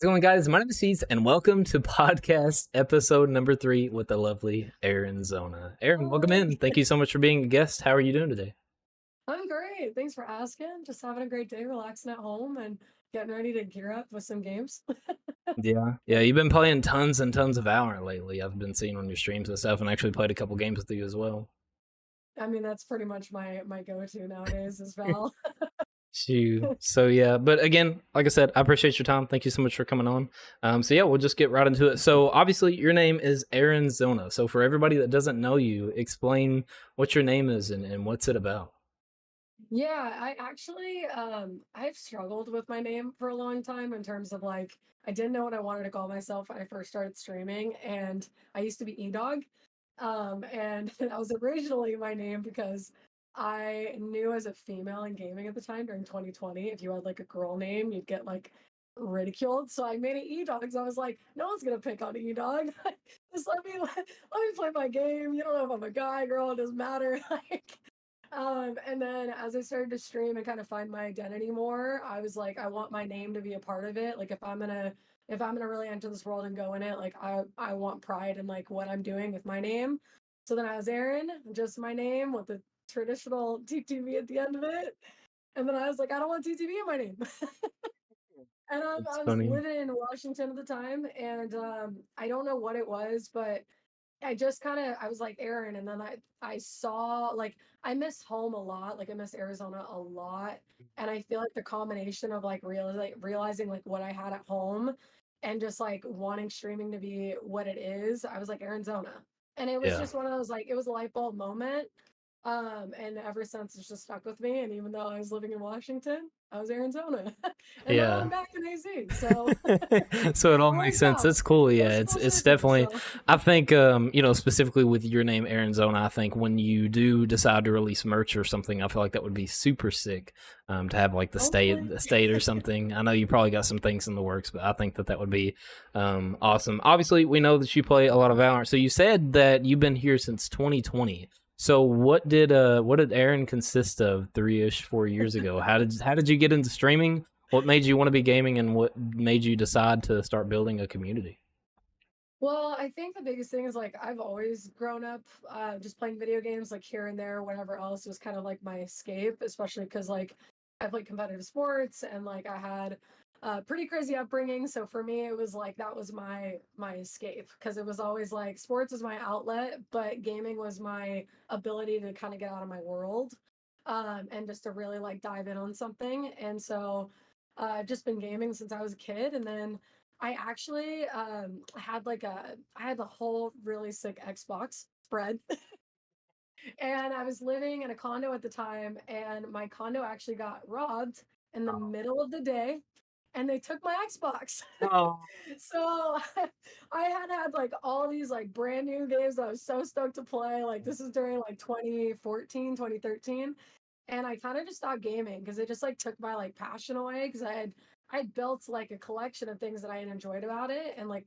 How's it going, guys? My name is Cease, and welcome to podcast episode number 3 with the lovely ErinZonaaa. Erin, welcome Hi. in. Thank you so much for being a guest. How are you doing today? I'm great. Thanks for asking. Just having a great day, relaxing at home and getting ready to gear up with some games. Yeah, you've been playing tons and tons of Valorant lately. I've been seeing on your streams and stuff, and actually played a couple games with you as well. I mean, that's pretty much my go-to nowadays as well. Shoot. So yeah, but again, like I said, I appreciate your time. Thank you so much for coming on. So yeah, we'll just get right into it. So obviously, your name is ErinZonaaa. So for everybody that doesn't know you, explain what your name is and what's it about. Yeah, I actually I've struggled with my name for a long time in terms of like I didn't know what I wanted to call myself when I first started streaming, and I used to be E-Dog. And that was originally my name because I knew as a female in gaming at the time during 2020, if you had like a girl name, you'd get like ridiculed. So I made it E-Dog. So I was like, no one's gonna pick on E-Dog. Just let me play my game. You don't know if I'm a guy, girl, it doesn't matter. And then as I started to stream and kind of find my identity more, I was like, I want my name to be a part of it. Like if I'm gonna really enter this world and go in it, like I want pride in like what I'm doing with my name. So then I was Erin, just my name with the traditional TTV at the end of it. And then I was like, I don't want TTV in my name. And It's I was funny. living in Washington at the time, and I don't know what it was, but I just kind of I was like Erin, and then I saw like I miss home a lot, like I miss Arizona a lot, and I feel like the combination of like realizing like what I had at home, and just like wanting streaming to be what it is, I was like ErinZonaaa, and it was Yeah. just one of those like it was a light bulb moment, and ever since it's just stuck with me. And even though I was living in Washington, I was ErinZonaaa, and now I'm Yeah. back in AZ, so So it all it makes worked sense. out. It's cool. Yeah, Full it's full it's circle. definitely. So. I think specifically with your name, Arizona. I think when you do decide to release merch or something, I feel like that would be super sick. To have like Hopefully. the state or something. I know you probably got some things in the works, but I think that would be awesome. Obviously, we know that you play a lot of Valorant. So you said that you've been here since 2020. So what did Erin consist of 3-ish 4 years ago? How did you get into streaming? What made you want to be gaming, and what made you decide to start building a community? Well, I think the biggest thing is like I've always grown up just playing video games like here and there, whatever else was kind of like my escape, especially because like I played competitive sports and like I had a pretty crazy upbringing. So for me, it was like that was my escape because it was always like sports is my outlet, but gaming was my ability to kind of get out of my world and just to really like dive in on something. And so I've just been gaming since I was a kid, and then I actually had like I had the whole really sick Xbox spread. And I was living in a condo at the time, and my condo actually got robbed in the middle of the day, and they took my Xbox. Oh, So I had like all these like brand new games that I was so stoked to play. Like this is during like 2014, 2013. And I kind of just stopped gaming because it just like took my like passion away because I built like a collection of things that I had enjoyed about it. And like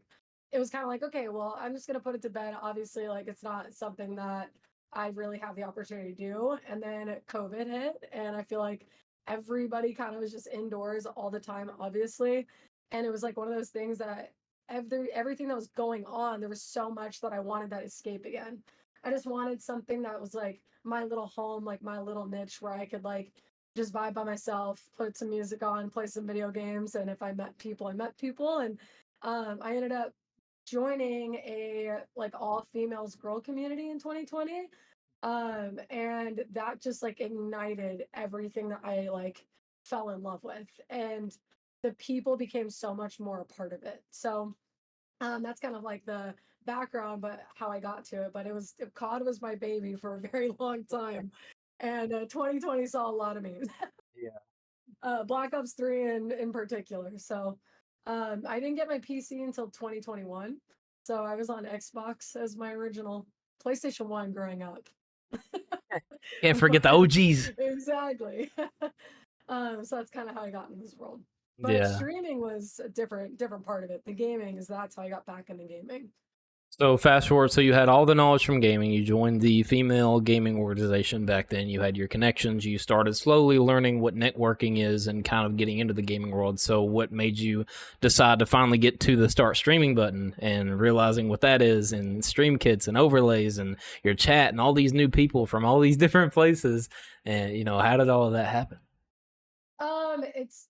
it was kind of like, okay, well, I'm just gonna put it to bed. Obviously, like it's not something that I really have the opportunity to do. And then COVID hit, and I feel like everybody kind of was just indoors all the time, obviously. And it was like one of those things that everything that was going on, there was so much that I wanted that escape again. I just wanted something that was like my little home, like my little niche where I could like just vibe by myself, put some music on, play some video games, and if I met people, I met people. And I ended up joining a like all females girl community in 2020. And that just like ignited everything that I like fell in love with. And the people became so much more a part of it. So that's kind of like the background, but how I got to it. But it was COD was my baby for a very long time, and 2020 saw a lot of me. yeah. Black Ops 3 in particular. So I didn't get my PC until 2021. So I was on Xbox as my original PlayStation 1 growing up. Can't forget the But OGs. exactly. So that's kind of how I got into this world. But Yeah. streaming was a different part of it. The gaming is that's how I got back into gaming. So fast forward, so you had all the knowledge from gaming. You joined the female gaming organization back then. You had your connections. You started slowly learning what networking is and kind of getting into the gaming world. So what made you decide to finally get to the start streaming button and realizing what that is, and stream kits and overlays and your chat and all these new people from all these different places? And how did all of that happen?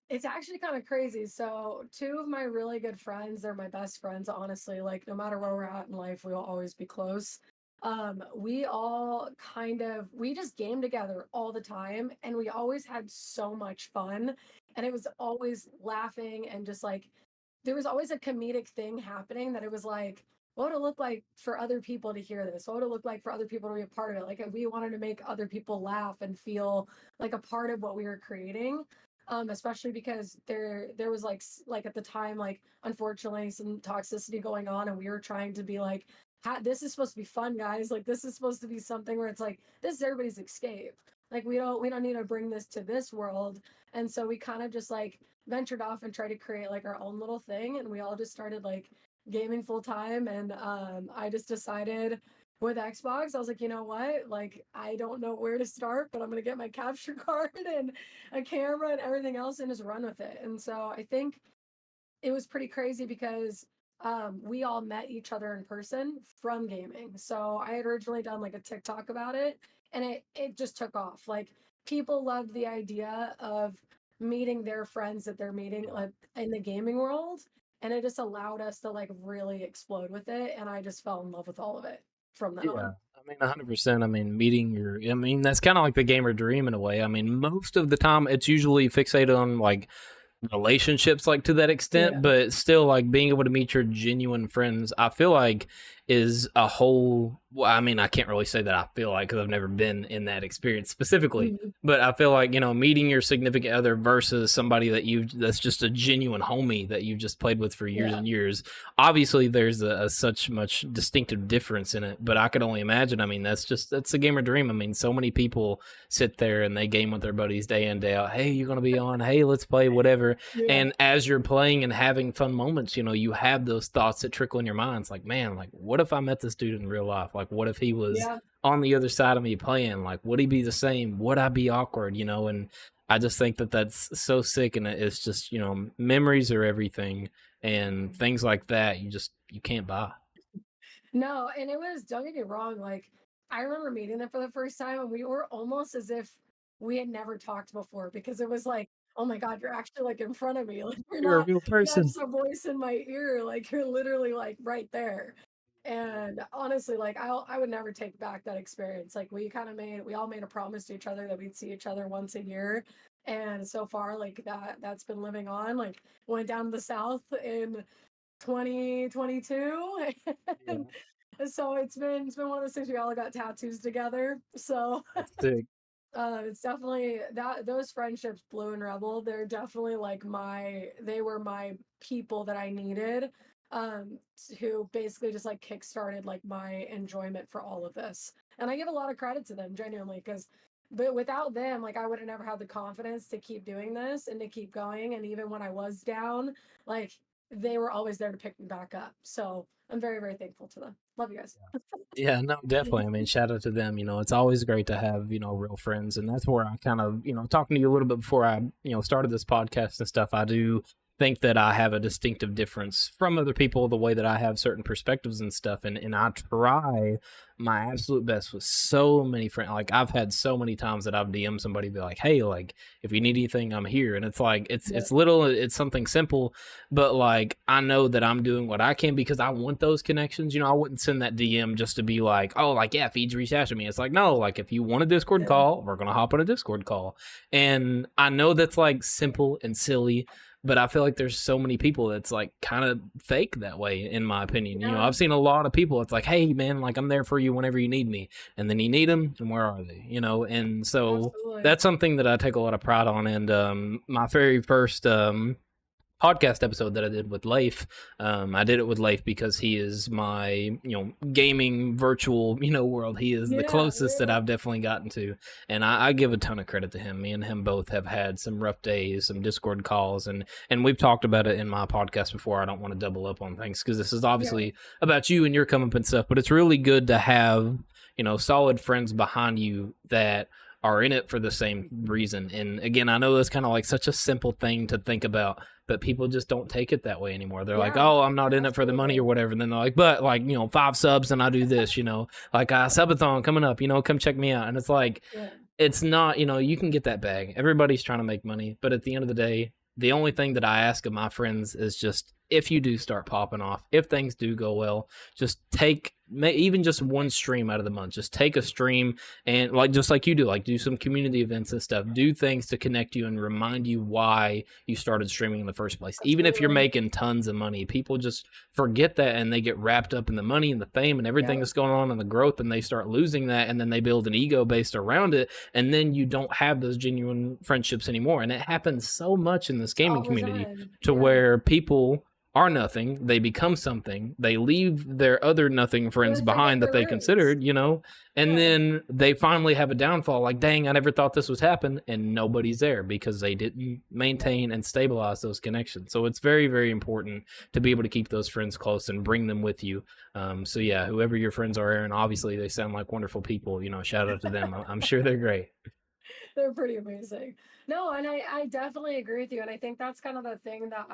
It's actually kind of crazy. So two of my really good friends, they're my best friends, honestly. Like no matter where we're at in life, we'll always be close. We all we just game together all the time and we always had so much fun. And it was always laughing and just like there was always a comedic thing happening that it was like, what would it look like for other people to hear this? What would it look like for other people to be a part of it? Like if we wanted to make other people laugh and feel like a part of what we were creating, especially because there was like at the time like unfortunately some toxicity going on and we were trying to be like this is supposed to be fun guys, like this is supposed to be something where it's like this is everybody's escape, like we don't need to bring this to this world. And so we kind of just like ventured off and tried to create like our own little thing and we all just started like gaming full time. And I just decided with Xbox, I was like, you know what? Like, I don't know where to start, but I'm gonna get my capture card and a camera and everything else and just run with it. And so I think it was pretty crazy because we all met each other in person from gaming. So I had originally done like a TikTok about it, and it just took off. Like people loved the idea of meeting their friends that they're meeting like in the gaming world, and it just allowed us to like really explode with it. And I just fell in love with all of it from then Yeah. on. I mean, 100%. I mean, that's kind of like the gamer dream in a way. I mean, most of the time it's usually fixated on like relationships, like to that extent, Yeah. but still like being able to meet your genuine friends, I feel like is a whole, well, I mean, I can't really say that I feel like because I've never been in that experience specifically, Mhm. but I feel like meeting your significant other versus somebody that's just a genuine homie that you've just played with for years Yeah. and years. Obviously there's a such much distinctive difference in it, but I could only imagine. I mean, that's a gamer dream. I mean, so many people sit there and they game with their buddies day in day out. Hey, you're gonna be on, hey, let's play whatever. Yeah. And as you're playing and having fun moments, you have those thoughts that trickle in your mind. It's like, man, like what if I met this dude in real life? Like what if he was Yeah. on the other side of me playing? Like would he be the same? Would I be awkward? And I just think that that's so sick, and it's just memories are everything, and things like that you can't buy. No, and it was, don't get me wrong, like I remember meeting them for the first time and we were almost as if we had never talked before because it was like, oh my God, you're actually like in front of me. Like You're a real you're not person. just a voice in my ear, like you're literally like right there. And honestly, like I would never take back that experience. Like we all made a promise to each other that we'd see each other once a year. And so far, like that's been living on. Like went down to the south in 2022 and Yeah, so it's been one of those things we all got tattoos together. So that's sick. it's definitely that those friendships, Blue and Rebel, they're definitely like they were my people that I needed, um, who basically just like kickstarted like my enjoyment for all of this. And I give a lot of credit to them genuinely because but without them, like I would have never had the confidence to keep doing this and to keep going. And even when I was down, like they were always there to pick me back up. So I'm very, very thankful to them. Love you guys. Yeah, no, definitely. I mean, shout out to them. It's always great to have, real friends. And that's where I kind of, talking to you a little bit before I, started this podcast and stuff, I do think that I have a distinctive difference from other people, the way that I have certain perspectives and stuff. And I try my absolute best with so many friends. Like, I've had so many times that I've DM'd somebody, be like, hey, like, if you need anything, I'm here. And it's like, Yeah. it's something simple, but like I know that I'm doing what I can because I want those connections. I wouldn't send that DM just to be like, oh, like yeah, Feeds reached out to me. It's like, no, like if you want a Discord Yeah. call, we're gonna hop on a Discord call. And I know that's like simple and silly, but I feel like there's so many people that's like kind of fake that way, in my opinion. Yeah. I've seen a lot of people. It's like, hey man, like I'm there for you whenever you need me, and then you need them, and where are they? And so Absolutely. that's something that I take a lot of pride on. And my very first podcast episode that I did with Leif. I did it with Leif because he is my, gaming virtual, world. He is the closest that I've definitely gotten to. And I give a ton of credit to him. Me and him both have had some rough days, some Discord calls, and we've talked about it in my podcast before. I don't want to double up on things because this is obviously about you and your come up and stuff, but it's really good to have, solid friends behind you that are in it for the same reason. And again, I know that's kind of like such a simple thing to think about, but people just don't take it that way anymore. They're like, oh, I'm not in it for the money or whatever. And then they're like, but like, 5 subs and I do this, like subathon coming up, come check me out. And it's like, it's not, you can get that bag. Everybody's trying to make money. But at the end of the day, the only thing that I ask of my friends is just, if you do start popping off, if things do go well, just take even just one stream out of the month. Just take a stream and just like you do, like do some community events and stuff. Do things to connect you and remind you why you started streaming in the first place. Even if you're making tons of money, people just forget that and they get wrapped up in the money and the fame and everything that's going on and the growth, and they start losing that, and then they build an ego based around it, and then you don't have those genuine friendships anymore. And it happens so much in this gaming community to where people are nothing, they become something, they leave their other nothing friends behind that they considered, and then they finally have a downfall, like, dang, I never thought this was happen, and nobody's there because they didn't maintain and stabilize those connections. So it's very, very important to be able to keep those friends close and bring them with you. So yeah, whoever your friends are, Erin, obviously they sound like wonderful people, shout out to them. I'm sure they're great. They're pretty amazing. No, and I definitely agree with you, and I think that's kind of the thing that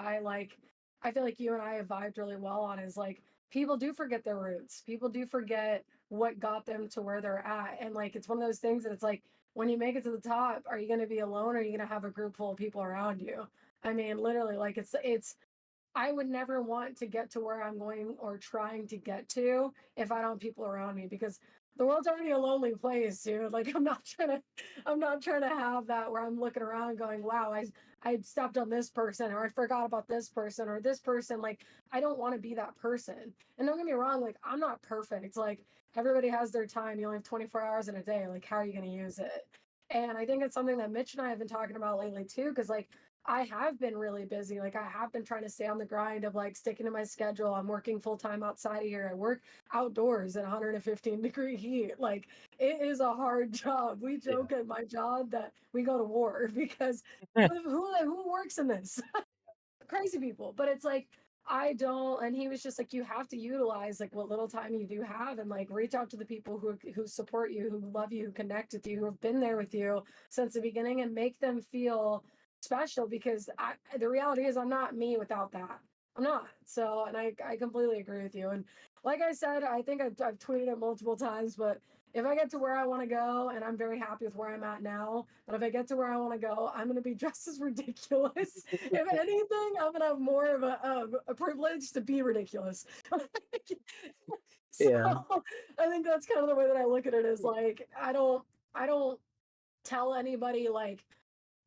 I feel like you and I have vibed really well on, is like, people do forget their roots. People do forget what got them to where they're at. And like, it's one of those things that it's like, when you make it to the top, are you going to be alone, or are you going to have a group full of people around you? I mean, literally, like, I would never want to get to where I'm going or trying to get to if I don't have people around me, because the world's already a lonely place, dude. Like, I'm not trying to have that where I'm looking around going, wow, I stepped on this person, or I forgot about this person or this person. Like, I don't want to be that person. And don't get me wrong, like, I'm not perfect. Like, everybody has their time. You only have 24 hours in a day. Like, how are you going to use it? And I think it's something that Mitch and I have been talking about lately too, because like, I have been really busy. Like, I have been trying to stay on the grind of like sticking to my schedule. I'm working full time outside of here. I work outdoors in 115-degree heat. Like, it is a hard job. We joke at my job that we go to war because who works in this? Crazy people. But it's like, I don't. And he was just like, you have to utilize like what little time you do have, and like reach out to the people who support you, who love you, who connect with you, who have been there with you since the beginning, and make them feel special, because the reality is I'm not me without that. I'm not. So, and I completely agree with you. And like I said, I think I've tweeted it multiple times, but if I get to where I want to go, and I'm very happy with where I'm at now, but if I get to where I want to go, I'm going to be just as ridiculous. If anything, I'm going to have more of a privilege to be ridiculous. So I think that's kind of the way that I look at it, is like, I don't tell anybody like,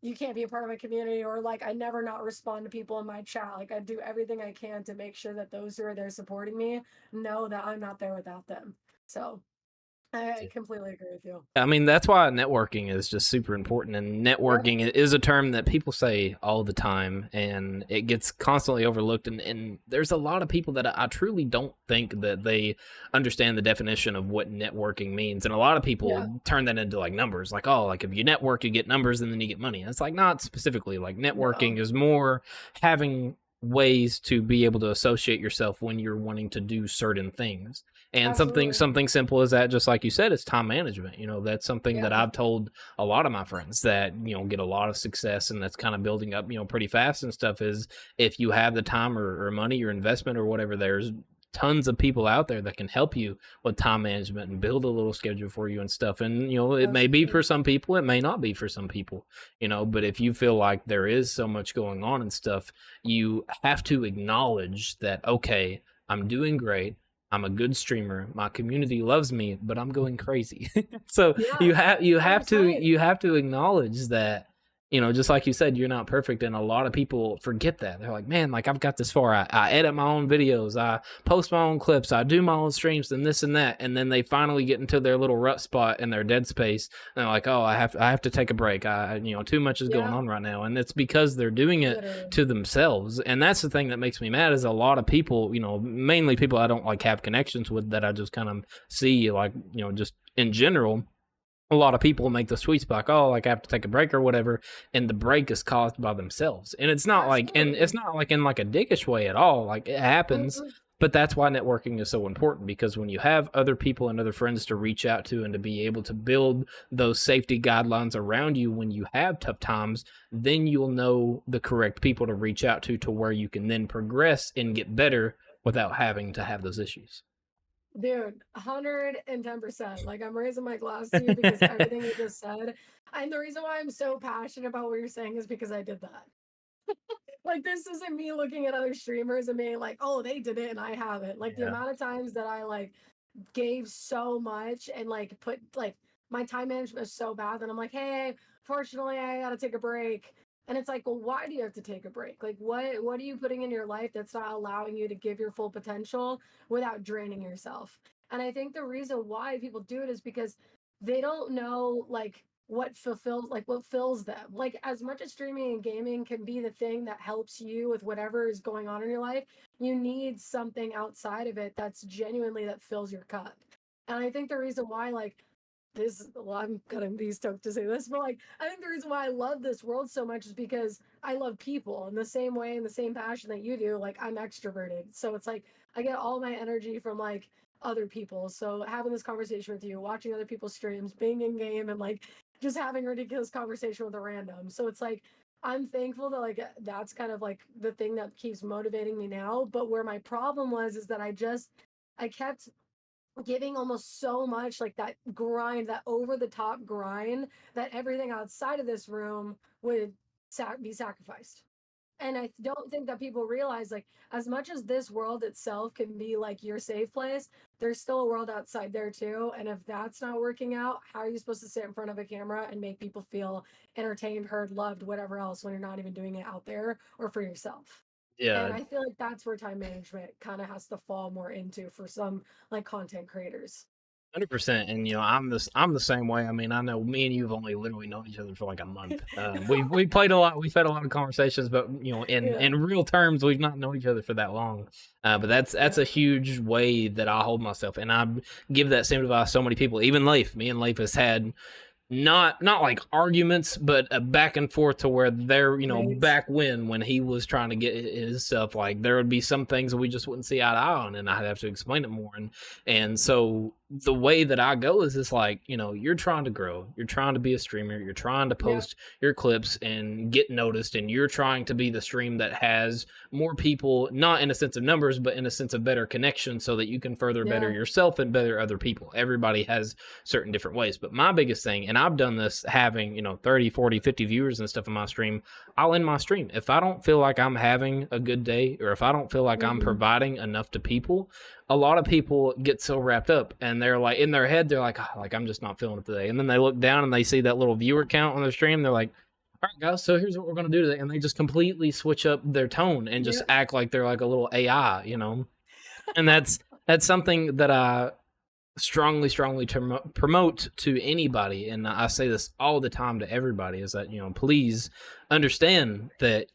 you can't be a part of my community, or like, I never not respond to people in my chat. Like, I do everything I can to make sure that those who are there supporting me know that I'm not there without them. So I completely agree with you. I mean, that's why networking is just super important. And networking is a term that people say all the time, and it gets constantly overlooked. And there's a lot of people that I truly don't think that they understand the definition of what networking means. And a lot of people turn that into like numbers, like, oh, like if you network, you get numbers and then you get money. And it's like, not specifically. Like, networking is more having ways to be able to associate yourself when you're wanting to do certain things. And something simple as that, just like you said, is time management. That's something that I've told a lot of my friends that, get a lot of success, and that's kind of building up, pretty fast and stuff, is if you have the time or money or investment or whatever, there's tons of people out there that can help you with time management and build a little schedule for you and stuff. And, it may be for some people, it may not be for some people, but if you feel like there is so much going on and stuff, you have to acknowledge that, okay, I'm doing great. I'm a good streamer. My community loves me, but I'm going crazy. So you have to acknowledge that, just like you said, you're not perfect, and a lot of people forget that. They're like, man, like I've got this far. I edit my own videos, I post my own clips, I do my own streams, and this and that, and then they finally get into their little rut spot in their dead space, and they're like, oh, I have to take a break. Too much is going on right now, and it's because they're doing it Literally. to themselves. And that's the thing that makes me mad, is a lot of people, mainly people I don't like have connections with, that I just kind of see, like, just in general. A lot of people make the sweet spot, oh, like I have to take a break or whatever, and the break is caused by themselves. And it's not like, and it's not like in like a dickish way at all. Like, it happens, but that's why networking is so important, because when you have other people and other friends to reach out to, and to be able to build those safety guidelines around you when you have tough times, then you'll know the correct people to reach out to where you can then progress and get better without having to have those issues. Dude, 110%. Like, I'm raising my glass to you because everything you just said. And the reason why I'm so passionate about what you're saying is because I did that. Like, this isn't me looking at other streamers and being like, oh, they did it and I haven't. Like, the amount of times that I like gave so much and like put like my time management was so bad that I'm like, hey, fortunately I gotta take a break. And it's like, well, why do you have to take a break? Like, what are you putting in your life that's not allowing you to give your full potential without draining yourself? And I think the reason why people do it is because they don't know like what fills them. Like, as much as streaming and gaming can be the thing that helps you with whatever is going on in your life, you need something outside of it that's genuinely that fills your cup. And I think the reason why like this, well, I'm gonna be stoked to say this, but like I think the reason why I love this world so much is because I love people in the same way and the same passion that you do. Like, I'm extroverted, so it's like I get all my energy from like other people. So having this conversation with you, watching other people's streams, being in game, and like just having a ridiculous conversation with a random. So it's like I'm thankful that like that's kind of like the thing that keeps motivating me now. But where my problem was is that I kept giving almost so much like that grind, that over the top grind, that everything outside of this room would be sacrificed. And I don't think that people realize, like, as much as this world itself can be like your safe place, there's still a world outside there too. And if that's not working out, how are you supposed to sit in front of a camera and make people feel entertained, heard, loved, whatever else, when you're not even doing it out there or for yourself? And Yeah, I feel like that's where time management kind of has to fall more into for some like content creators. 100%. And I'm the same way. I mean, I know me and you have only literally known each other for like a month. We played a lot, we've had a lot of conversations, but in real terms, we've not known each other for that long. But that's a huge way that I hold myself, and I give that same advice to so many people. Even Leif, me and Leif has had not like arguments, but a back and forth, to where there, Right. back when he was trying to get his stuff, like there would be some things that we just wouldn't see eye to eye on, and I'd have to explain it more. And so the way that I go is this, like, you're trying to grow, you're trying to be a streamer, you're trying to post your clips and get noticed, and you're trying to be the stream that has more people, not in a sense of numbers, but in a sense of better connection, so that you can further better yourself and better other people. Everybody has certain different ways, but my biggest thing, and I've done this having 30, 40, 50 viewers and stuff in my stream, I'll end my stream if I don't feel like I'm having a good day, or if I don't feel like I'm providing enough to people. A lot of people get so wrapped up, and they're like, in their head, they're like, oh, like I'm just not feeling it today. And then they look down and they see that little viewer count on their stream. They're like, all right, guys, so here's what we're going to do today. And they just completely switch up their tone and just act like they're like a little AI, And that's something that I strongly promote to anybody. And I say this all the time to everybody, is that, please understand that,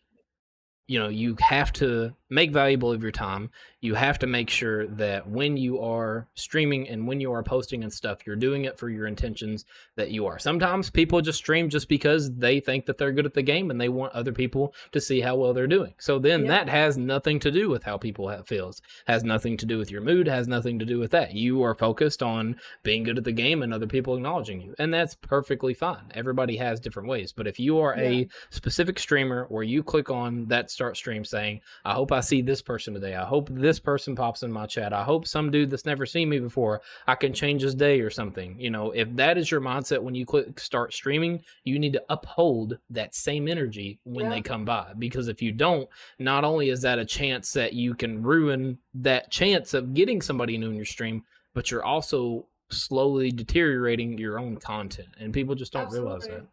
you have to make valuable of your time. You have to make sure that when you are streaming and when you are posting and stuff, you're doing it for your intentions that you are. Sometimes people just stream just because they think that they're good at the game and they want other people to see how well they're doing. So then that has nothing to do with how people feels, has nothing to do with your mood, has nothing to do with that. You are focused on being good at the game and other people acknowledging you. And that's perfectly fine. Everybody has different ways. But if you are a specific streamer where you click on that start stream saying, I hope I see this person today, I hope this person pops in my chat, I hope some dude that's never seen me before, I can change his day or something. If that is your mindset when you click start streaming, you need to uphold that same energy when they come by. Because if you don't, not only is that a chance that you can ruin that chance of getting somebody new in your stream, but you're also slowly deteriorating your own content, and people just don't realize that.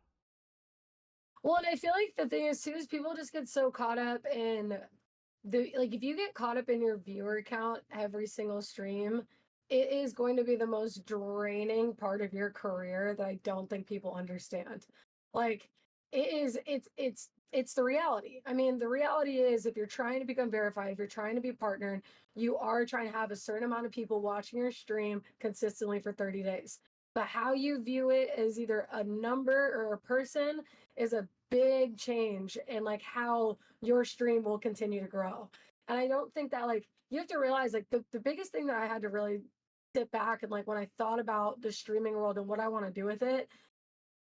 Well, and I feel like the thing is too is people just get so caught up in like if you get caught up in your viewer count every single stream, it is going to be the most draining part of your career that I don't think people understand. Like it is it's the reality. I mean, the reality is if you're trying to become verified, if you're trying to be partnered, you are trying to have a certain amount of people watching your stream consistently for 30 days. But how you view it as either a number or a person is a big change in like how your stream will continue to grow. And I don't think that like you have to realize like the biggest thing that I had to really sit back and like when I thought about the streaming world and what I want to do with it,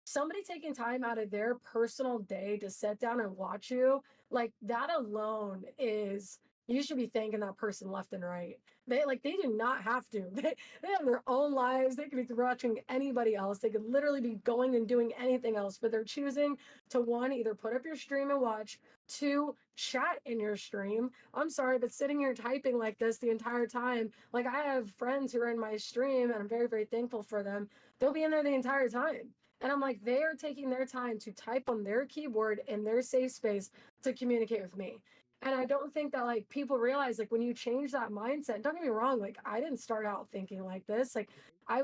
somebody taking time out of their personal day to sit down and watch you, like that alone is you should be thanking that person left and right. They do not have to. They have their own lives. They could be watching anybody else. They could literally be going and doing anything else, but they're choosing to one, either put up your stream and watch, two, chat in your stream. I'm sorry, but sitting here typing like this the entire time, like I have friends who are in my stream and I'm very, very thankful for them. They'll be in there the entire time. And I'm like, they are taking their time to type on their keyboard in their safe space to communicate with me. And I don't think that like people realize like when you change that mindset, don't get me wrong, like I didn't start out thinking like this. Like I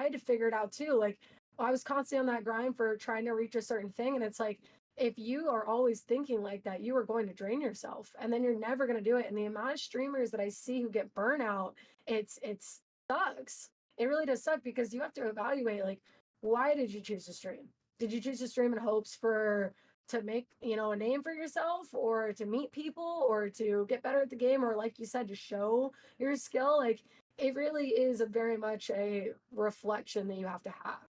had to figure it out too. Like I was constantly on that grind for trying to reach a certain thing. And it's like, if you are always thinking like that, you are going to drain yourself and then you're never going to do it. And the amount of streamers that I see who get burnout, it sucks. It really does suck because you have to evaluate like, why did you choose to stream? Did you choose to stream in hopes for to make, a name for yourself or to meet people or to get better at the game or like you said to show your skill? Like it really is a very much a reflection that you have to have.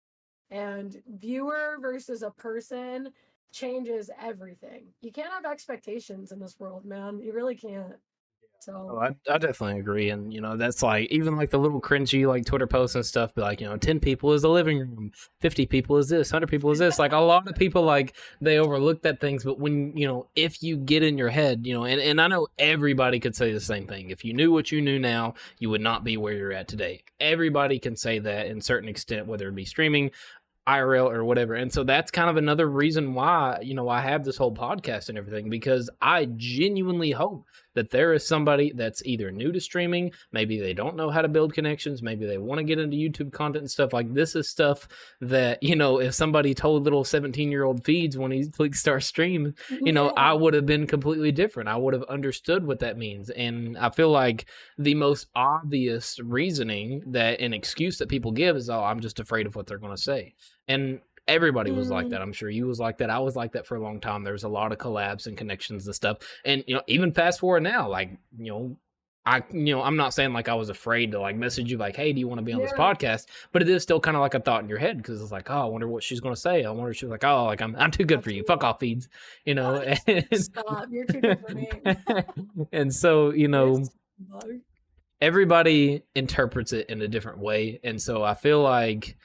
And viewer versus a person changes everything. You can't have expectations in this world, man. You really can't. Oh, So I definitely agree, and that's like even like the little cringy like Twitter posts and stuff. Be like, 10 people is the living room, 50 people is this, 100 people is this. Like a lot of people like they overlook that things, but when if you get in your head, and I know everybody could say the same thing. If you knew what you knew now, you would not be where you're at today. Everybody can say that in certain extent, whether it be streaming, IRL or whatever. And so that's kind of another reason why, I have this whole podcast and everything, because I genuinely hope that there is somebody that's either new to streaming, maybe they don't know how to build connections, maybe they want to get into YouTube content and stuff. Like this is stuff that, if somebody told little 17-year-old feeds when he clicked start stream, I would have been completely different. I would have understood what that means. And I feel like the most obvious reasoning that an excuse that people give is, oh, I'm just afraid of what they're going to say. And everybody was like that. I'm sure you was like that. I was like that for a long time. There's a lot of collabs and connections and stuff. And even fast forward now, like I'm not saying like I was afraid to like message you like, hey, do you want to be on this podcast? But it is still kind of like a thought in your head because it's like, oh, I wonder what she's going to say. I wonder if she's like, oh, like I'm too good for you. Fuck off, feeds. Stop. You're too good for me. And so everybody interprets it in a different way, and so I feel like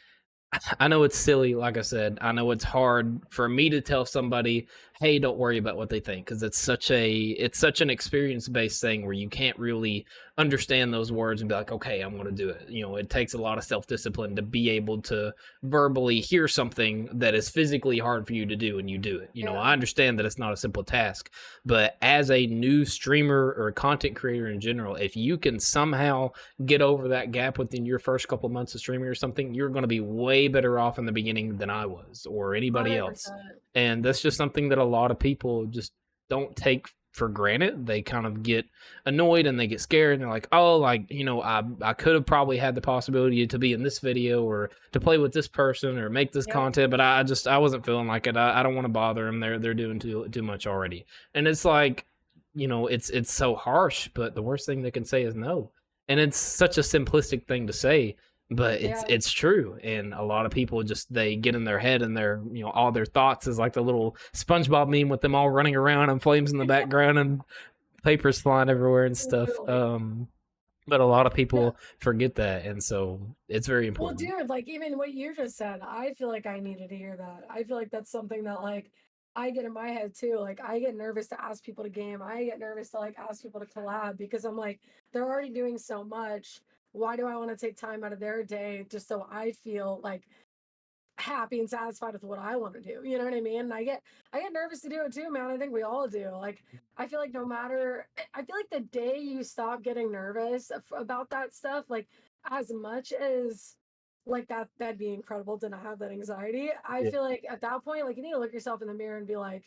I know it's silly, like I said. I know it's hard for me to tell somebody, "Hey, don't worry about what they think," because it's such an experience-based thing where you can't really understand those words and be like, "Okay, I'm going to do it." It takes a lot of self-discipline to be able to verbally hear something that is physically hard for you to do, and you do it. I understand that it's not a simple task, but as a new streamer or content creator in general, if you can somehow get over that gap within your first couple months of streaming or something, you're going to be way better off in the beginning than I was or anybody 100%. else. And that's just something that a lot of people just don't take for granted. They kind of get annoyed and they get scared and they're like, oh, like, I could have probably had the possibility to be in this video or to play with this person or make this content, but I wasn't feeling like it. I don't want to bother them. They're doing too much already. And it's like, it's so harsh, but the worst thing they can say is no. And it's such a simplistic thing to say, but it's true. And a lot of people just, they get in their head and their, all their thoughts is like the little SpongeBob meme with them all running around and flames in the background and papers flying everywhere and stuff. But a lot of people forget that. And so it's very important. Well, dude, like even what you just said, I feel like I needed to hear that. I feel like that's something that like I get in my head too. Like I get nervous to ask people to game. I get nervous to like ask people to collab because I'm like, they're already doing so much. Why do I want to take time out of their day just so I feel like happy and satisfied with what I want to do. You know what I mean? And I get nervous to do it too, man. I think we all do. Like I feel like no matter I feel like the day you stop getting nervous about that stuff, like as much as like that'd be incredible to not have that anxiety. I Yeah. feel like at that point, like you need to look yourself in the mirror and be like,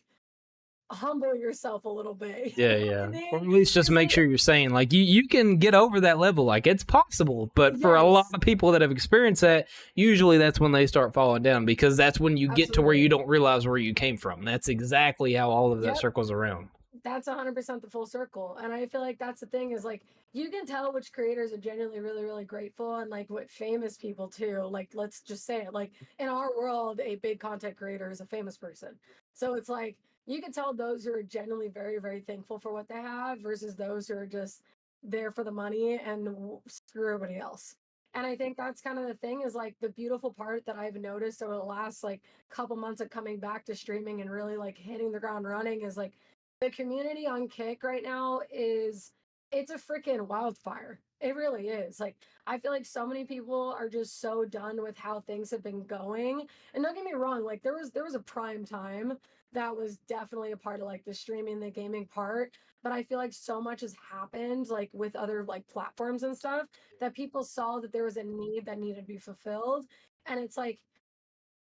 humble yourself a little bit. You Yeah, know what I yeah. Or mean? at least just It's make like, sure you're saying like you can get over that level. Like it's possible. But for a lot yes, of people that have experienced that, usually that's when they start falling down because that's when you get to where you absolutely. don't realize where you came from. That's exactly how all of that Yep. circles around. That's 100% the full circle. And I feel like that's the thing is like you can tell which creators are genuinely really, really grateful and like what famous people too. Like, let's just say it. Like in our world, a big content creator is a famous person. So it's like you can tell those who are genuinely very, very thankful for what they have versus those who are just there for the money and screw everybody else. And I think that's kind of the thing is like the beautiful part that I've noticed over the last like couple months of coming back to streaming and really like hitting the ground running is like the community on Kick right now is it's a freaking wildfire. It really is. Like I feel like so many people are just so done with how things have been going. And don't get me wrong, like there was a prime time that was definitely a part of like the streaming, the gaming part. But I feel like so much has happened like with other like platforms and stuff that people saw that there was a need that needed to be fulfilled. And it's like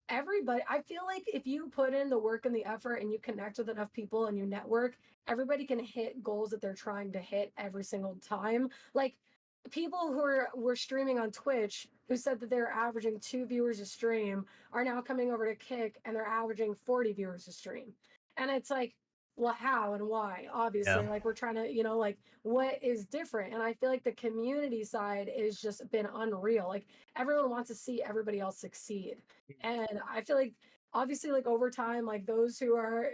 everybody, I feel like if you put in the work and the effort and you connect with enough people and you network, everybody can hit goals that they're trying to hit every single time. Like people who were streaming on Twitch who said that they were averaging 2 viewers a stream are now coming over to Kick and they're averaging 40 viewers a stream. And it's like, well, how and why? Yeah. Obviously, like we're trying to, like what is different? And I feel like the community side is just been unreal. Like everyone wants to see everybody else succeed. And I feel like obviously like over time, like those who are,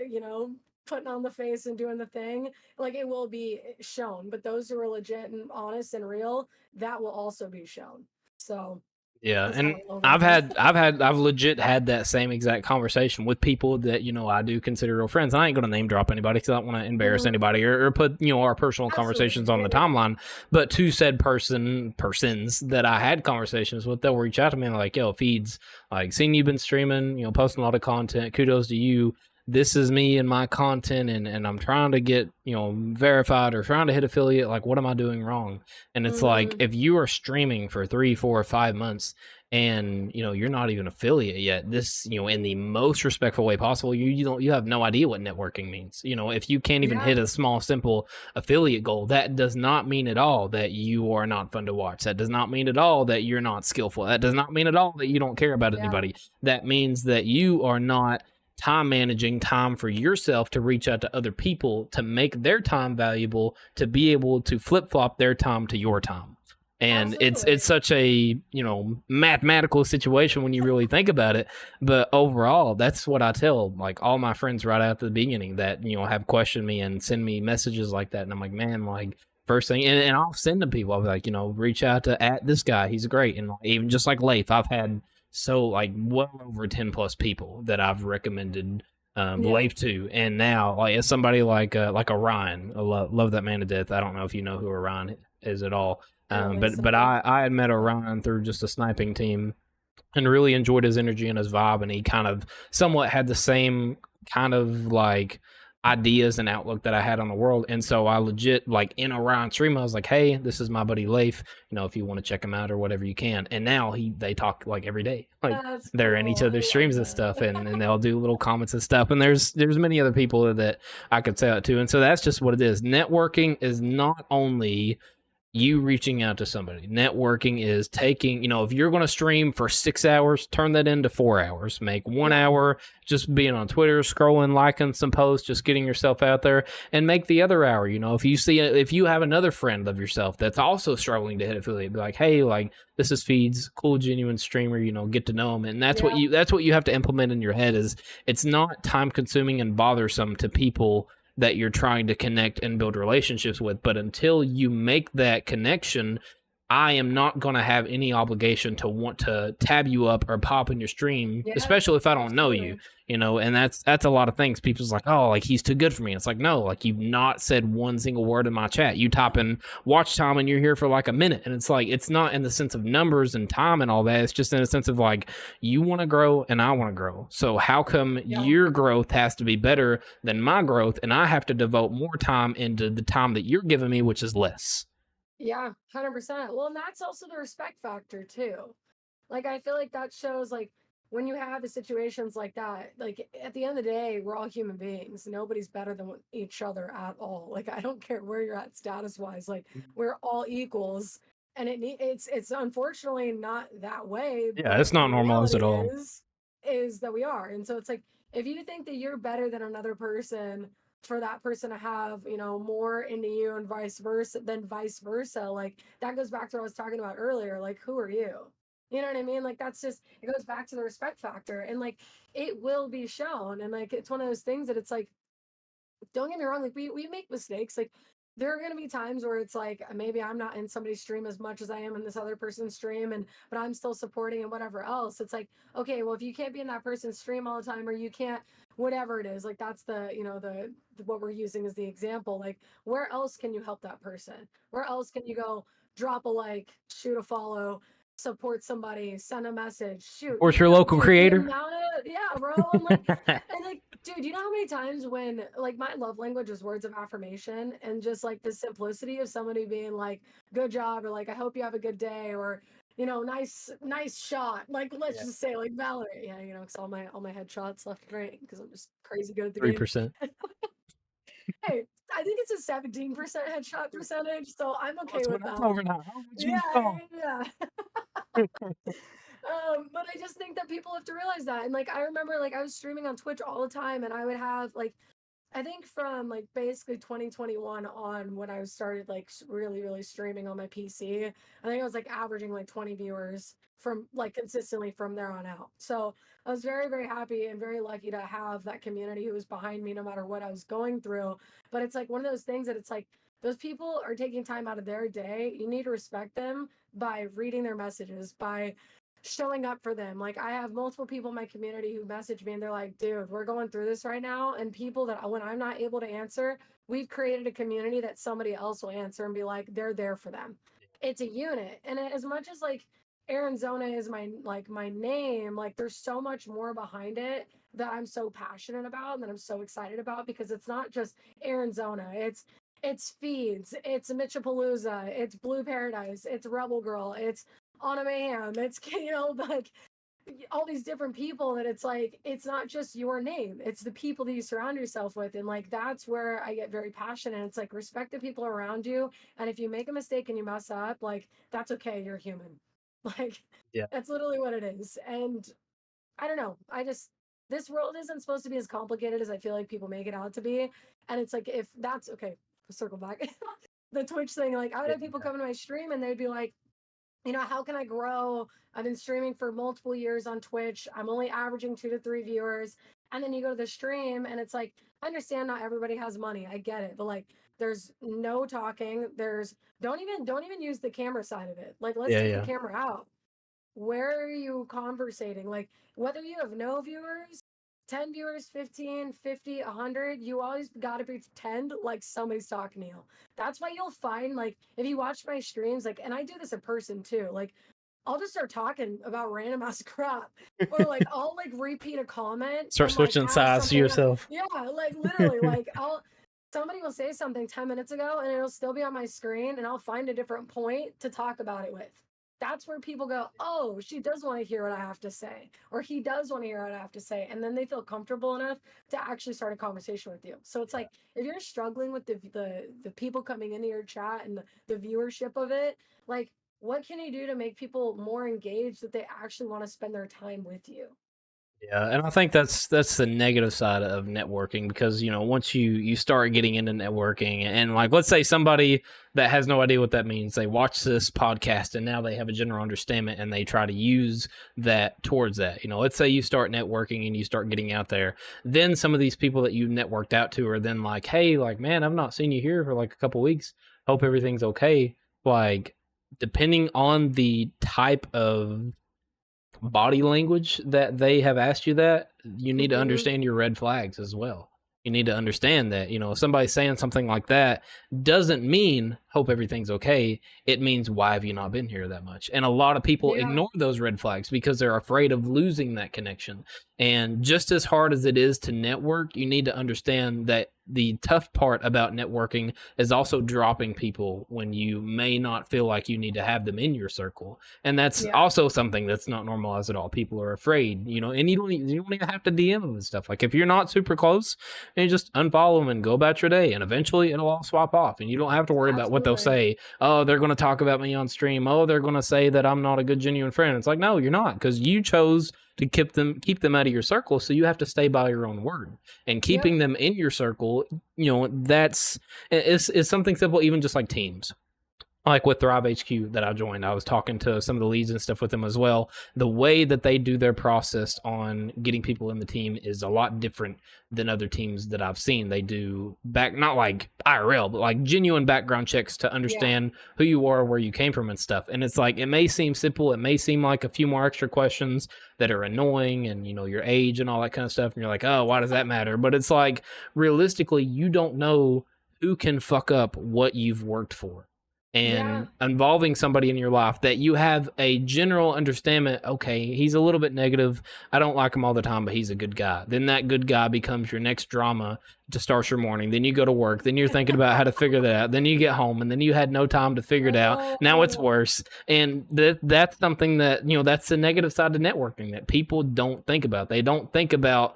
putting on the face and doing the thing, like it will be shown. But those who are legit and honest and real, that will also be shown. So Yeah, that's kind and of low I've level. had I've legit had that same exact conversation with people that I do consider real friends. And I ain't gonna name drop anybody because I don't want to embarrass Mhm. anybody or put our personal Absolutely. conversations on Yeah, the yeah. timeline. But to said persons that I had conversations with, they'll reach out to me and they're like, "Yo, Feeds, like, seeing you've been streaming, posting a lot of content. Kudos to you. This is me and my content, and I'm trying to get verified or trying to hit affiliate. Like, what am I doing wrong?" And it's like Hmm. if you are streaming for 3, 4, or 5 months and you're not even affiliate yet, this in the most respectful way possible, you have no idea what networking means. If you can't even Yeah. hit a small simple affiliate goal, that does not mean at all that you are not fun to watch. That does not mean at all that you're not skillful. That does not mean at all that you don't care about Yeah. anybody. That means that you are not time managing time for yourself to reach out to other people to make their time valuable, to be able to flip-flop their time to your time. And it's Absolutely. such a mathematical situation when you really think about it. But overall, that's what I tell like all my friends right after the beginning that have questioned me and send me messages like that. And I'm like, man, like first thing, and I'll send them people. I'll be like, reach out to at this guy, he's great. And even just like Leif, I've had so like well over 10 plus people that I've recommended Yeah. Leif to. And now like as somebody like Orion, I love that man to death. I don't know if you know who Orion is at all. I don't think But so. I had met Orion through just a sniping team and really enjoyed his energy and his vibe, and he kind of somewhat had the same kind of like ideas and outlook that I had on the world. And so I legit like in Orion stream, I was like, hey, this is my buddy Leif. If you want to check him out or whatever you can. And now they talk like every day. Like That's they're in each cool. I other's love streams and stuff, that. and they'll do little comments and stuff. And there's many other people that I could say that to. And so that's just what it is. Networking is not only you reaching out to somebody. Networking is taking, if you're going to stream for 6 hours, turn that into 4 hours. Make 1 Yeah. hour just being on Twitter, scrolling, liking some posts, just getting yourself out there, and make the other hour. If you have another friend of yourself that's also struggling to hit affiliate, be like, hey, like this is Feeds, cool, genuine streamer. Get to know them, and that's Yeah. what you have to implement in your head. Is it's not time consuming and bothersome to people that you're trying to connect and build relationships with. But until you make that connection, I am not going to have any obligation to want to tab you up or pop in your stream, Yeah, especially if I don't know you, absolutely. and that's a lot of things. People's like, oh, like he's too good for me. It's like, no, like you've not said one single word in my chat. You type in watch time and you're here for like a minute. And it's like, it's not in the sense of numbers and time and all that. It's just in a sense of like, you want to grow and I want to grow. So how come Yeah. your growth has to be better than my growth? And I have to devote more time into the time that you're giving me, which is less. Yeah, 100%. Well, and that's also the respect factor too. Like I feel like that shows like when you have the situations like that, like at the end of the day, we're all human beings. Nobody's better than each other at all. Like I don't care where you're at status wise. Like we're all equals, and it's unfortunately not that way. Yeah, But it's not the normalized reality at all. is that we are, and so it's like if you think that you're better than another person for that person to have more into you and vice versa, like that goes back to what I was talking about earlier. Like who are you? You know what I mean? Like that's just it goes back to the respect factor, and like it will be shown, and like it's one of those things that it's like, don't get me wrong, like we make mistakes. Like there are going to be times where it's like maybe I'm not in somebody's stream as much as I am in this other person's stream, and but I'm still supporting and whatever else. It's like, okay, well if you can't be in that person's stream all the time, or you can't whatever it is, like that's the what we're using as the example. Like where else can you help that person? Where else can you go drop a like, shoot a follow, support somebody, send a message, shoot, Or your local dude, the creator. amount of yeah, bro. And like, dude, you know how many times when like my love language is words of affirmation, and just like the simplicity of somebody being like, good job, or like, I hope you have a good day, or nice shot. Like, let's just say like Valerie, yeah, because all my headshots left and right, because I'm just crazy good at the game. 3%. Hey, I think it's a 17% headshot percentage, so I'm okay with that. Over now. Yeah, yeah. But I just think that people have to realize that. And like I remember like I was streaming on Twitch all the time, and I would have like I think from like basically 2021 on, when I started like really really streaming on my PC, I think I was like averaging like 20 viewers from like consistently from there on out. So I was very very happy and very lucky to have that community who was behind me no matter what I was going through. But it's like one of those things that it's like those people are taking time out of their day. You need to respect them by reading their messages, by showing up for them. Like I have multiple people in my community who message me and they're like, dude, we're going through this right now. And people that when I'm not able to answer, we've created a community that somebody else will answer and be like, they're there for them. It's a unit. And as much as like ErinZonaaa is my name, like there's so much more behind it that I'm so passionate about and that I'm so excited about, because it's not just ErinZonaaa. It's Feeds, it's Mitchapalooza, it's Blue Paradise, it's Rebel Girl, it's Anna Mayhem, it's like all these different people, that it's like it's not just your name, it's the people that you surround yourself with. And like that's where I get very passionate. It's like respect the people around you, and if you make a mistake and you mess up, like that's okay, you're human. Like Yeah. that's literally what it is. And I don't know, this world isn't supposed to be as complicated as I feel like people make it out to be. And it's like, if that's okay, circle back. The Twitch thing, like I would have people come to my stream and they'd be like, how can I grow? I've been streaming for multiple years on Twitch. I'm only averaging 2 to 3 viewers. And then you go to the stream and it's like, I understand not everybody has money. I get it. But like there's no talking. Don't even use the camera side of it. Like let's take the camera out. Where are you conversating? Like whether you have no viewers, 10 viewers, 15, 50, 100, you always got to pretend like somebody's talking to you. That's why you'll find, like, if you watch my streams, like, and I do this in person too, like, I'll just start talking about random ass crap. Or, like, I'll, like, repeat a comment. Start and, like, switching sides to yourself. Yeah, like, literally, like, somebody will say something 10 minutes ago and it'll still be on my screen, and I'll find a different point to talk about it with. That's where people go, oh, she does want to hear what I have to say, or he does want to hear what I have to say. And then they feel comfortable enough to actually start a conversation with you. So it's like, if you're struggling with the people coming into your chat and the viewership of it, like, what can you do to make people more engaged, that they actually want to spend their time with you? Yeah, and I think that's the negative side of networking, because once you start getting into networking, and like let's say somebody that has no idea what that means, they watch this podcast and now they have a general understanding and they try to use that towards that. Let's say you start networking and you start getting out there, then some of these people that you networked out to are then like, hey, like, man, I've not seen you here for like a couple weeks. Hope everything's okay. Like, depending on the type of body language that they have asked you that, you need to Mm-hmm. understand your red flags as well. You need to understand that, if somebody's saying something like that, doesn't mean hope everything's okay. It means why have you not been here that much? And a lot of people Yeah. ignore those red flags because they're afraid of losing that connection. And just as hard as it is to network, you need to understand that the tough part about networking is also dropping people when you may not feel like you need to have them in your circle. And that's Yeah. also something that's not normalized at all. People are afraid, and you don't even have to DM them and stuff. Like if you're not super close, and you just unfollow them and go about your day, and eventually it'll all swap off, and you don't have to worry about what they'll Absolutely. say. Oh, they're going to talk about me on stream. Oh, they're going to say that I'm not a good genuine friend. It's like, no, you're not, because you chose to keep them out of your circle, so you have to stay by your own word. And Yep. keeping them in your circle, that's is something simple, even just like teams. Like with Thrive HQ that I joined, I was talking to some of the leads and stuff with them as well. The way that they do their process on getting people in the team is a lot different than other teams that I've seen. They do not like IRL, but like genuine background checks to Yeah. understand who you are, where you came from, and stuff. And it's like, it may seem simple, it may seem like a few more extra questions that are annoying, and your age and all that kind of stuff. And you're like, oh, why does that matter? But it's like, realistically, you don't know who can fuck up what you've worked for, Yeah. and involving somebody in your life that you have a general understanding. Okay, he's a little bit negative, I don't like him all the time, but he's a good guy. Then that good guy becomes your next drama to start your morning. Then you go to work, then you're thinking about how to figure that out, then you get home, and then you had no time to figure it out. Now it's Oh, worse. And that's something that, that's the negative side of networking that people don't think about. They don't think about,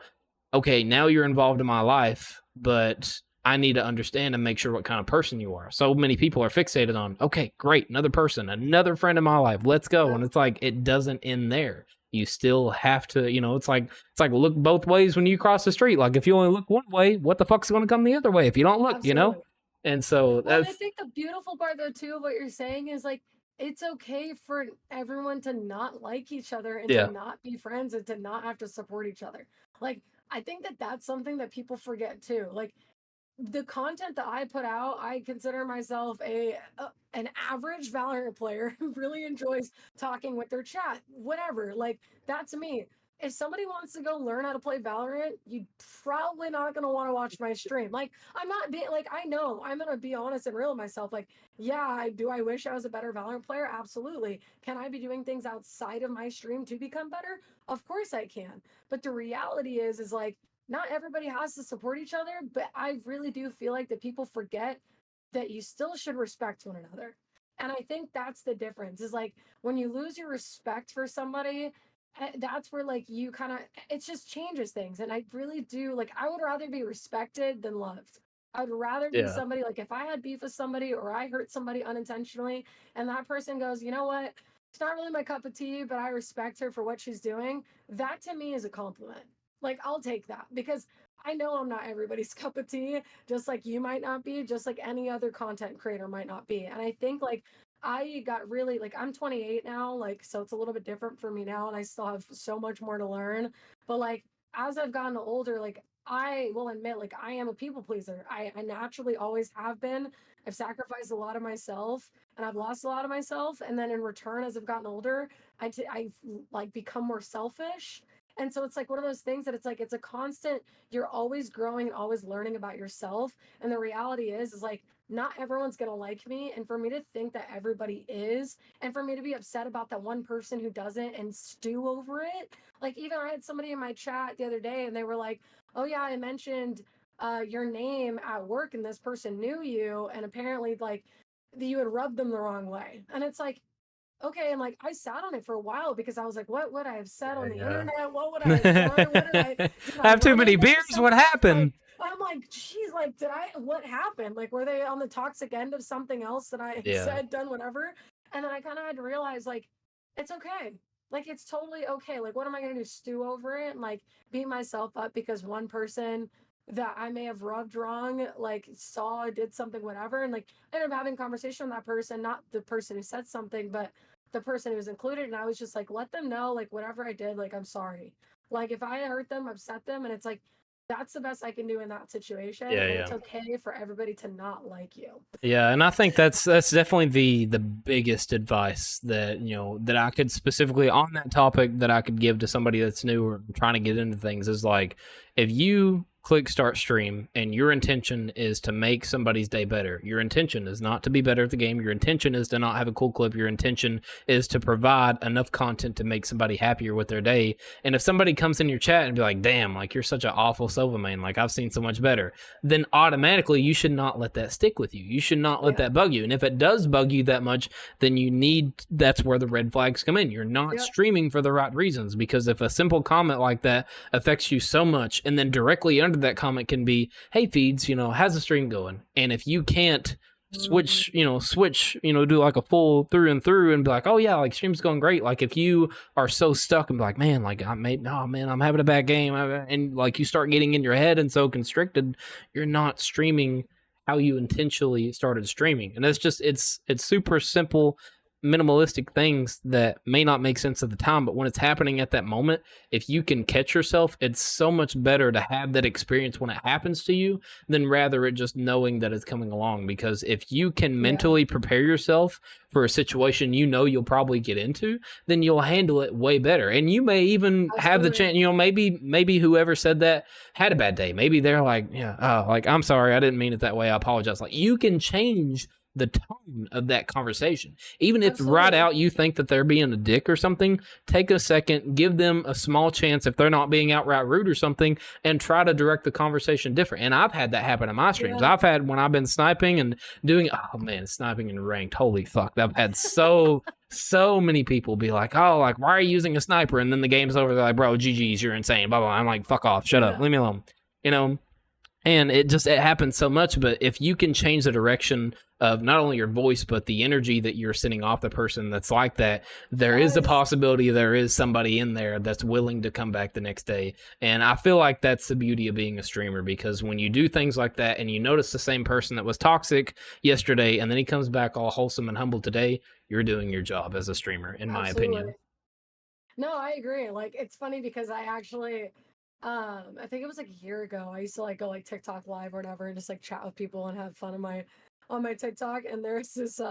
okay, now you're involved in my life, but I need to understand and make sure what kind of person you are. So many people are fixated on, okay, great, another person, another friend in my life, let's go. And it's like, it doesn't end there. You still have to, it's like look both ways when you cross the street. Like if you only look one way, what the fuck's going to come the other way if you don't look? absolutely. And so Well, and I that's think the beautiful part though too of what you're saying is like it's okay for everyone to not like each other and to yeah, not be friends and to not have to support each other. Like I think that that's something that people forget too. Like the content that I put out, I consider myself an average Valorant player who really enjoys talking with their chat. Whatever, like that's me. If somebody wants to go learn how to play Valorant, you probably not gonna want to watch my stream. Like I'm not being like I know I'm gonna be honest and real with myself. Like yeah, I wish I was a better Valorant player. Absolutely. Can I be doing things outside of my stream to become better? Of course I can. But the reality is like not everybody has to support each other, but I really do feel like that people forget that you still should respect one another. And I think that's the difference is like when you lose your respect for somebody, that's where like you kind of it just changes things. And I really do like I would rather be respected than loved. I would rather be yeah, somebody like if I had beef with somebody or I hurt somebody unintentionally and that person goes, you know what? It's not really my cup of tea, but I respect her for what she's doing. That to me is a compliment. Like I'll take that because I know I'm not everybody's cup of tea, just like you might not be, just like any other content creator might not be. And I think like I got really like I'm 28 now, like so it's a little bit different for me now and I still have so much more to learn. But like as I've gotten older, like I will admit like I am a people pleaser. I naturally always have been. I've sacrificed a lot of myself and I've lost a lot of myself. And then in return, as I've gotten older, I've like become more selfish. And so it's like one of those things that it's like it's a constant, you're always growing and always learning about yourself. And the reality is like not everyone's gonna like me. And for me to think that everybody is, and for me to be upset about that one person who doesn't and stew over it. Like even I had somebody in my chat the other day and they were like, oh yeah, I mentioned your name at work and this person knew you and apparently like you had rubbed them the wrong way. And it's like, okay, and like I sat on it for a while because I was like, what would I have said on the yeah, internet? What would I have done? What yeah. did I Have too run many into beers, what somebody? Like happened? I'm like, geez, like what happened? Like were they on the toxic end of something else that I had Yeah, said, done, whatever? And then I kind of had to realize like it's okay. Like it's totally okay. Like what am I gonna do? Stew over it and like beat myself up because one person that I may have rubbed wrong, like saw, did something, whatever, and like I ended up having a conversation with that person, not the person who said something, but the person who was included. And I was just like, let them know, like, whatever I did, like, I'm sorry. Like, if I hurt them, upset them, and it's like, that's the best I can do in that situation, Yeah, and yeah. it's okay for everybody to not like you. Yeah, and I think that's definitely the biggest advice that that I could specifically on that topic that I could give to somebody that's new or trying to get into things is like if you click start stream and your intention is to make somebody's day better. Your intention is not to be better at the game. Your intention is to not have a cool clip. Your intention is to provide enough content to make somebody happier with their day. And if somebody comes in your chat and be like, "Damn, like you're such an awful Sova main, like I've seen so much better," then automatically you should not let that stick with you. You should not let that bug you. And if it does bug you that much, then that's where the red flags come in. You're not streaming for the right reasons, because if a simple comment like that affects you so much, and then directly under that comment can be, "Hey feeds, how's the stream going?" And if you can't switch, do like a full through and through and be like, "Oh yeah, like stream's going great." Like if you are so stuck and be like, "Man, like I'm having a bad game," and like you start getting in your head and so constricted, you're not streaming how you intentionally started streaming. And it's super simple, minimalistic things that may not make sense at the time, but when it's happening at that moment, if you can catch yourself, it's so much better to have that experience when it happens to you than rather it just knowing that it's coming along. Because if you can mentally prepare yourself for a situation you'll probably get into, then you'll handle it way better. And you may even have the chance, maybe whoever said that had a bad day. Maybe they're like, like, "I'm sorry, I didn't mean it that way, I apologize." Like you can change the tone of that conversation. Even if right out you think that they're being a dick or something, take a second, give them a small chance if they're not being outright rude or something, and try to direct the conversation different. And I've had that happen in my streams. I've had when I've been sniping and doing, oh man, sniping and ranked, holy fuck. I've had so many people be like, "Oh, like, why are you using a sniper?" And then the game's over, they're like, "Bro, GG's, you're insane, blah, blah." I'm like, "Fuck off, shut up, leave me alone." And it happens so much. But if you can change the direction of not only your voice, but the energy that you're sending off the person that's like that, there is a possibility there is somebody in there that's willing to come back the next day. And I feel like that's the beauty of being a streamer, because when you do things like that and you notice the same person that was toxic yesterday and then he comes back all wholesome and humble today, you're doing your job as a streamer, in my opinion. No, I agree. Like, it's funny because I actually, I think it was like a year ago, I used to like go like TikTok live or whatever and just like chat with people and have fun on my TikTok. And there's this,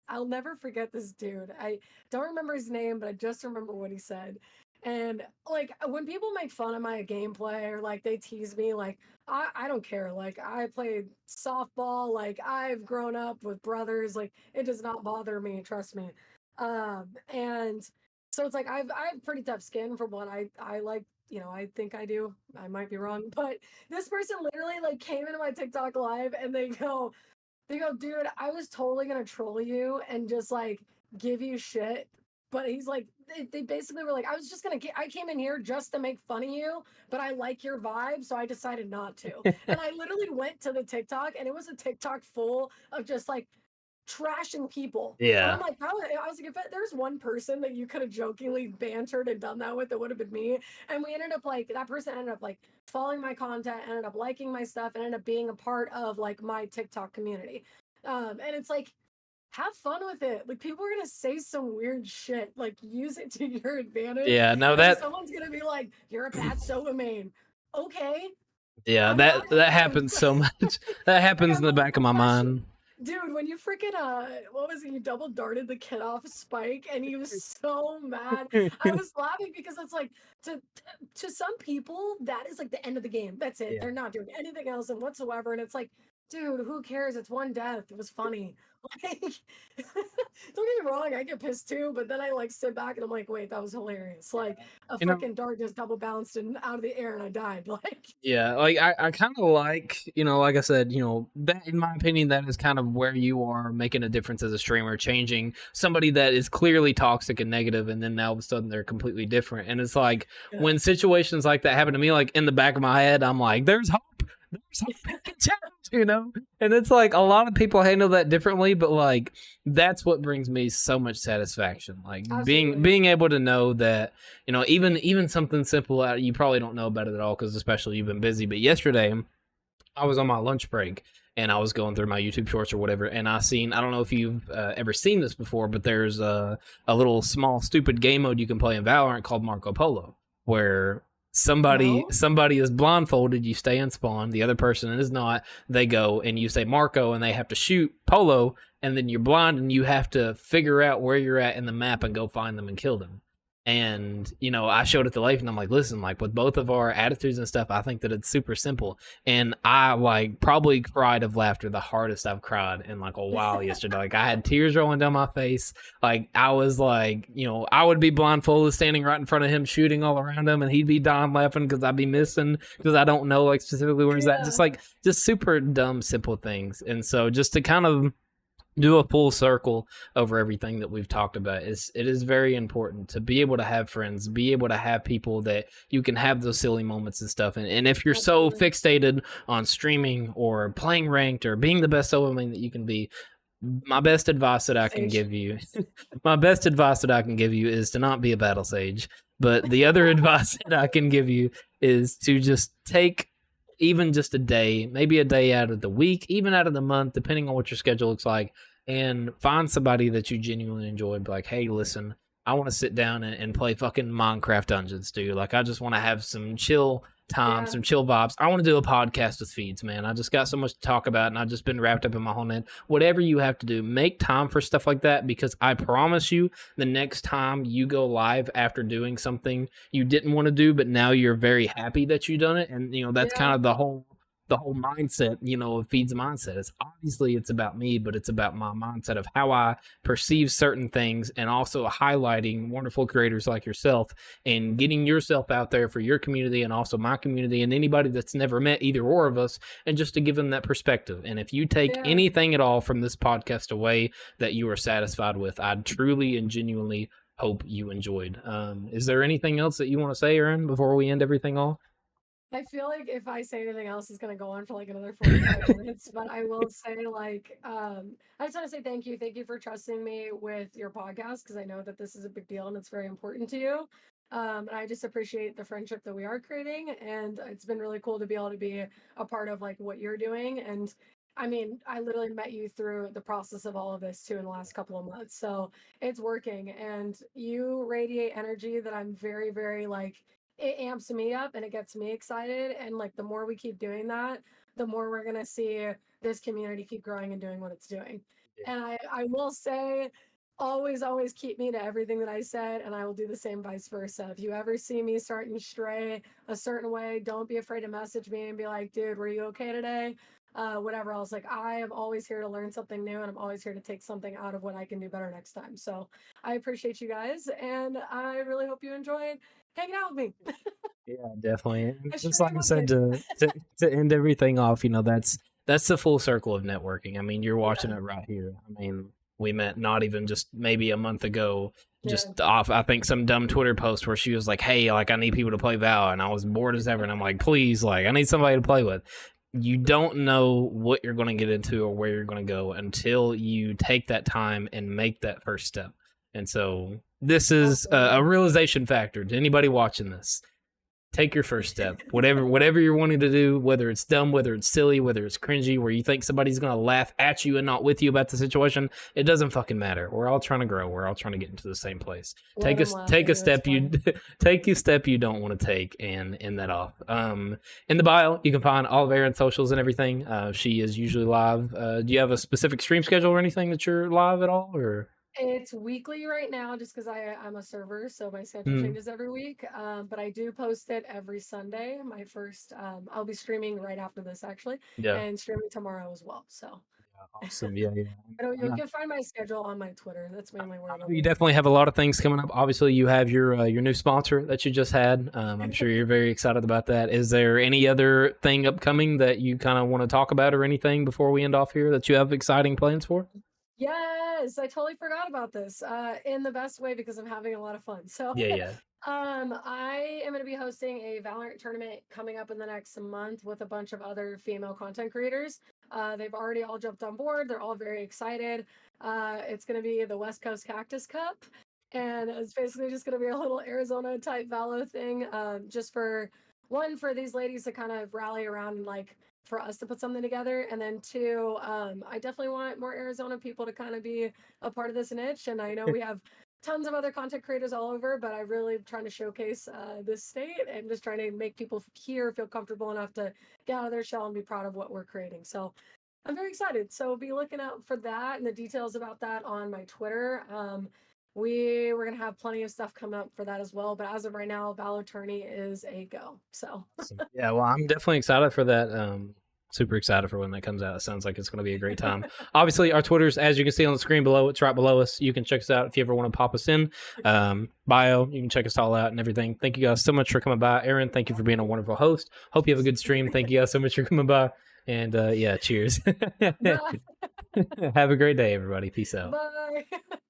I'll never forget this dude. I don't remember his name, but I just remember what he said. And like when people make fun of my gameplay or like they tease me, like I don't care. Like I played softball, like I've grown up with brothers, like it does not bother me, trust me. And so it's like I have pretty tough skin for what I like, I think I do. I might be wrong, but this person literally like came into my TikTok live and they go, "Dude, I was totally gonna troll you and just like give you shit." But he's like, they basically were like, I came in here just to make fun of you, but I like your vibe, so I decided not to. And I literally went to the TikTok and it was a TikTok full of just like trashing people. And I'm like, I was like, if there's one person that you could have jokingly bantered and done that with, it would have been me. And we ended up like, that person ended up like following my content, ended up liking my stuff, and ended up being a part of like my TikTok community. And it's like, have fun with it. Like people are gonna say some weird shit. Like use it to your advantage. Yeah, no, and someone's gonna be like, "You're a bad Sova main." Okay. Yeah, that happens so much. That happens in the back of my mind. Dude, when you freaking what was it? You double darted the kid off Spike, and he was so mad. I was laughing because it's like to some people that is like the end of the game. That's it. They're not doing anything else and whatsoever. And it's like, dude, who cares? It's one death. It was funny. Like, don't get me wrong, I get pissed too, but then I like sit back and I'm like, wait, that was hilarious. Like a freaking dart just double bounced and out of the air and I died. Like, yeah, like I kind of like, like I said, that in my opinion, that is kind of where you are making a difference as a streamer, changing somebody that is clearly toxic and negative, and then now all of a sudden they're completely different. And it's like when situations like that happen to me, like in the back of my head, I'm like, there's hope. And it's like a lot of people handle that differently, but like that's what brings me so much satisfaction, like being able to know that even something simple, you probably don't know about it at all because especially you've been busy, but yesterday I was on my lunch break and I was going through my YouTube shorts or whatever, and I don't know if you've ever seen this before, but there's a little small stupid game mode you can play in Valorant called Marco Polo, where somebody No. somebody is blindfolded, you stay in spawn, the other person is not, they go and you say Marco and they have to shoot Polo, and then you're blind and you have to figure out where you're at in the map and go find them and kill them. And I showed it to Leif and I'm like, listen, like with both of our attitudes and stuff, I think that it's super simple. And I like probably cried of laughter, the hardest I've cried in like a while yesterday. Like I had tears rolling down my face. Like I was like, I would be blindfolded standing right in front of him shooting all around him, and he'd be dying laughing because I'd be missing because I don't know like specifically where's that. Just super dumb simple things. And so just to kind of do a full circle over everything that we've talked about, it is very important to be able to have friends, be able to have people that you can have those silly moments and stuff. And if you're so fixated on streaming or playing ranked or being the best solo main that you can be, my best advice that I can give you is to not be a battle sage. But the other advice that I can give you is to just take even just a day, maybe a day out of the week, even out of the month, depending on what your schedule looks like, and find somebody that you genuinely enjoy and be like, hey, listen, I want to sit down and play fucking Minecraft Dungeons, dude. Like, I just want to have some chill time, some chill vibes. I want to do a podcast with feeds, man. I just got so much to talk about, and I've just been wrapped up in my whole head. Whatever you have to do, make time for stuff like that, because I promise you, the next time you go live after doing something you didn't want to do, but now you're very happy that you done it, and that's kind of the whole mindset, of Feed's mindset. It's about me, but it's about my mindset of how I perceive certain things, and also highlighting wonderful creators like yourself and getting yourself out there for your community and also my community and anybody that's never met either or of us, and just to give them that perspective. And if you take anything at all from this podcast away that you are satisfied with, I truly and genuinely hope you enjoyed. Is there anything else that you want to say, Erin, before we end everything off? I feel like if I say anything else, it's gonna go on for like another 45 minutes. But I will say, like, I just want to say thank you. Thank you for trusting me with your podcast, because I know that this is a big deal and it's very important to you. And I just appreciate the friendship that we are creating, and it's been really cool to be able to be a part of like what you're doing. And I mean, I literally met you through the process of all of this too in the last couple of months, so it's working. And you radiate energy that I'm very, very like, it amps me up and it gets me excited. And like, the more we keep doing that, the more we're going to see this community keep growing and doing what it's doing. And I will say, always keep me to everything that I said, and I will do the same vice versa. If you ever see me starting to stray a certain way, don't be afraid to message me and be like, dude, were you okay today? Whatever else. Like, I am always here to learn something new, and I'm always here to take something out of what I can do better next time. So I appreciate you guys, and I really hope you enjoyed hanging out with me. Yeah, definitely. And I just sure like I love said, it. to end everything off, that's the full circle of networking. I mean, you're watching it right here. I mean, we met not even just maybe a month ago, just off, I think, some dumb Twitter post where she was like, hey, like, I need people to play Val, and I was bored as ever, and I'm like, please, like, I need somebody to play with. You don't know what you're going to get into or where you're going to go until you take that time and make that first step. And so this is a realization factor to anybody watching this. Take your first step. Whatever you're wanting to do, whether it's dumb, whether it's silly, whether it's cringy, where you think somebody's going to laugh at you and not with you about the situation, it doesn't fucking matter. We're all trying to grow. We're all trying to get into the same place. Take a step you don't want to take, and end that off. In the bio, you can find all of Erin's socials and everything. She is usually live. Do you have a specific stream schedule or anything that you're live at all, or? It's weekly right now, just because I'm a server, so my schedule changes every week. But I do post it every Sunday. My first, I'll be streaming right after this, actually, and streaming tomorrow as well. So Awesome. Yeah. you can find my schedule on my Twitter. That's mainly where you definitely have a lot of things coming up. Obviously, you have your new sponsor that you just had. I'm sure you're very excited about that. Is there any other thing upcoming that you kind of want to talk about or anything before we end off here that you have exciting plans for? Yes, I totally forgot about this. In the best way, because I'm having a lot of fun. So I am going to be hosting a Valorant tournament coming up in the next month with a bunch of other female content creators. They've already all jumped on board. They're all very excited. It's going to be the West Coast Cactus Cup, and it's basically just going to be a little Arizona type Valo thing, just for these ladies to kind of rally around and like for us to put something together. And then two, I definitely want more Arizona people to kind of be a part of this niche. And I know we have tons of other content creators all over, but I really trying to showcase this state and just trying to make people here feel comfortable enough to get out of their shell and be proud of what we're creating. So I'm very excited. So be looking out for that and the details about that on my Twitter. We're gonna have plenty of stuff coming up for that as well. But as of right now, Valor Tourney is a go. So yeah, well, I'm definitely excited for that. Super excited for when that comes out. It sounds like it's going to be a great time. Obviously, our Twitters, as you can see on the screen below, it's right below us. You can check us out if you ever want to pop us in. Bio, you can check us all out and everything. Thank you guys so much for coming by. Erin, thank you for being a wonderful host. Hope you have a good stream. Thank you guys so much for coming by. And yeah, cheers. Have a great day, everybody. Peace out. bye.